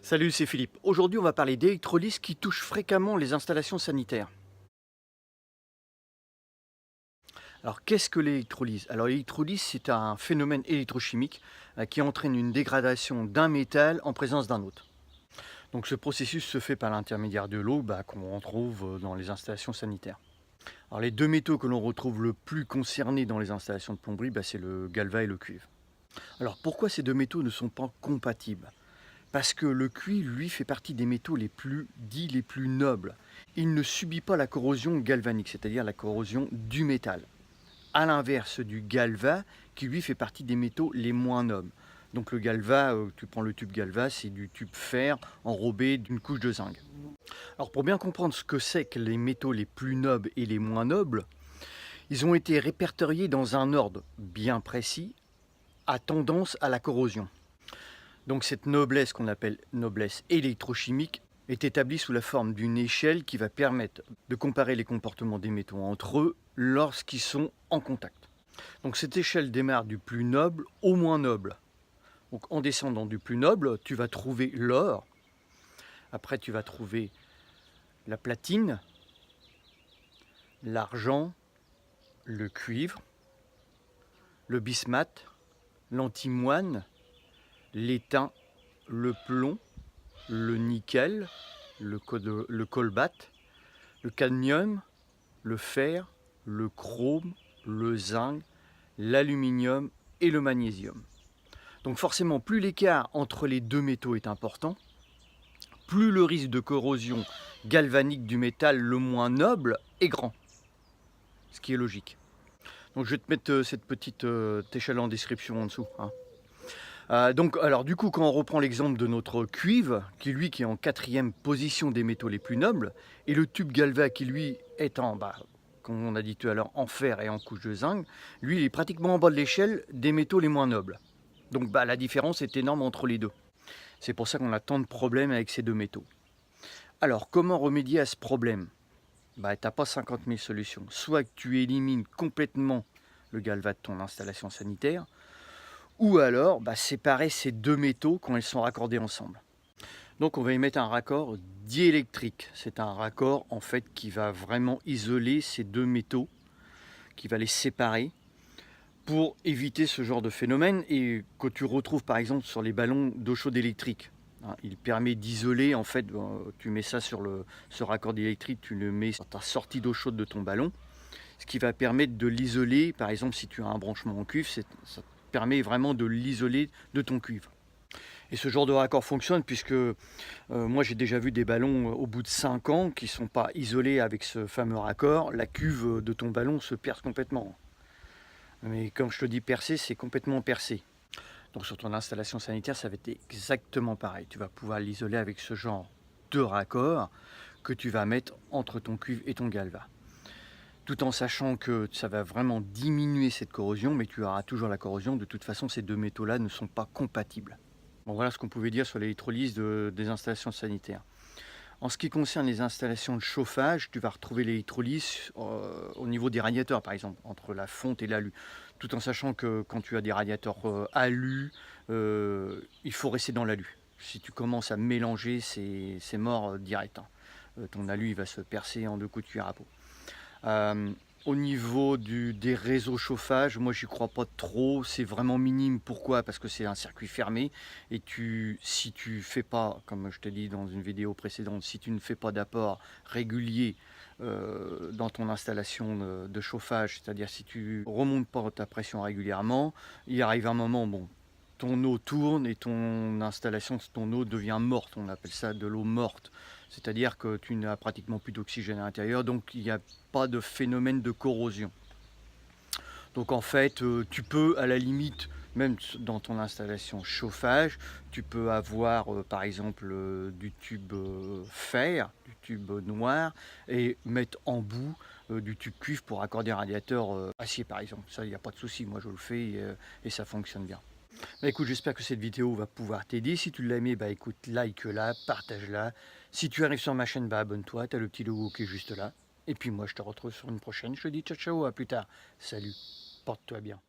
Salut, c'est Philippe. Aujourd'hui, on va parler d'électrolyse qui touche fréquemment les installations sanitaires. Alors, qu'est-ce que l'électrolyse? Alors, l'électrolyse, c'est un phénomène électrochimique qui entraîne une dégradation d'un métal en présence d'un autre. Donc, ce processus se fait par l'intermédiaire de l'eau qu'on retrouve dans les installations sanitaires. Alors, les deux métaux que l'on retrouve le plus concernés dans les installations de plomberie, c'est le galva et le cuivre. Alors, pourquoi ces deux métaux ne sont pas compatibles? Parce que le cuivre, lui, fait partie des métaux les plus nobles. Il ne subit pas la corrosion galvanique, c'est-à-dire la corrosion du métal. À l'inverse du galva, qui lui fait partie des métaux les moins nobles. Donc le galva, tu prends le tube galva, c'est du tube fer enrobé d'une couche de zinc. Alors pour bien comprendre ce que c'est que les métaux les plus nobles et les moins nobles, ils ont été répertoriés dans un ordre bien précis, à tendance à la corrosion. Donc cette noblesse qu'on appelle noblesse électrochimique est établie sous la forme d'une échelle qui va permettre de comparer les comportements des métaux entre eux lorsqu'ils sont en contact. Donc cette échelle démarre du plus noble au moins noble. Donc en descendant du plus noble, tu vas trouver l'or, après tu vas trouver la platine, l'argent, le cuivre, le bismuth, l'antimoine, l'étain, le plomb, le nickel, le colbate, le cadmium, le fer, le chrome, le zinc, l'aluminium et le magnésium. Donc forcément, plus l'écart entre les deux métaux est important, plus le risque de corrosion galvanique du métal le moins noble est grand, ce qui est logique. Donc je vais te mettre cette petite échelle en description en dessous. Alors du coup, quand on reprend l'exemple de notre cuivre, qui est en 4e position des métaux les plus nobles, et le tube galva qui lui est comme on a dit tout à l'heure, en fer et en couche de zinc, lui il est pratiquement en bas de l'échelle des métaux les moins nobles. Donc la différence est énorme entre les deux. C'est pour ça qu'on a tant de problèmes avec ces deux métaux. Alors comment remédier à ce problème? T'as pas 50 000 solutions. Soit que tu élimines complètement le galva de ton installation sanitaire, ou alors séparer ces deux métaux quand ils sont raccordés ensemble. Donc on va y mettre un raccord diélectrique. C'est un raccord en fait qui va vraiment isoler ces deux métaux, qui va les séparer pour éviter ce genre de phénomène et que tu retrouves par exemple sur les ballons d'eau chaude électrique. Il permet d'isoler, en fait, tu mets ça sur ce raccord diélectrique, tu le mets sur ta sortie d'eau chaude de ton ballon, ce qui va permettre de l'isoler. Par exemple, si tu as un branchement en cuivre, ça permet vraiment de l'isoler de ton cuivre. Et ce genre de raccord fonctionne puisque moi j'ai déjà vu des ballons au bout de 5 ans qui ne sont pas isolés avec ce fameux raccord. La cuve de ton ballon se perce complètement. Mais comme je te dis percé, c'est complètement percé. Donc sur ton installation sanitaire, ça va être exactement pareil. Tu vas pouvoir l'isoler avec ce genre de raccord que tu vas mettre entre ton cuivre et ton galva. Tout en sachant que ça va vraiment diminuer cette corrosion, mais tu auras toujours la corrosion. De toute façon, ces deux métaux-là ne sont pas compatibles. Bon, voilà ce qu'on pouvait dire sur l'électrolyse des installations sanitaires. En ce qui concerne les installations de chauffage, tu vas retrouver l'électrolyse au niveau des radiateurs, par exemple, entre la fonte et l'alu. Tout en sachant que quand tu as des radiateurs alu, il faut rester dans l'alu. Si tu commences à mélanger, c'est mort direct. Ton alu il va se percer en 2 coups de cuir à peau. Au niveau des réseaux chauffage, moi j'y crois pas trop, c'est vraiment minime. Pourquoi? Parce que c'est un circuit fermé et si tu fais pas, comme je t'ai dit dans une vidéo précédente, si tu ne fais pas d'apport régulier dans ton installation de chauffage, c'est-à-dire si tu remontes pas ta pression régulièrement, il arrive un moment, bon, ton eau tourne et ton installation, ton eau devient morte. On appelle ça de l'eau morte. C'est-à-dire que tu n'as pratiquement plus d'oxygène à l'intérieur, donc il n'y a pas de phénomène de corrosion. Donc en fait, tu peux à la limite, même dans ton installation chauffage, tu peux avoir par exemple du tube fer, du tube noir, et mettre en bout du tube cuivre pour accorder un radiateur acier par exemple. Ça, il n'y a pas de souci, moi je le fais et ça fonctionne bien. Écoute, j'espère que cette vidéo va pouvoir t'aider. Si tu l'as aimé, écoute, like-la, partage-la. Si tu arrives sur ma chaîne, abonne-toi, tu as le petit logo qui est juste là. Et puis moi, je te retrouve sur une prochaine. Je te dis ciao ciao, à plus tard. Salut, porte-toi bien.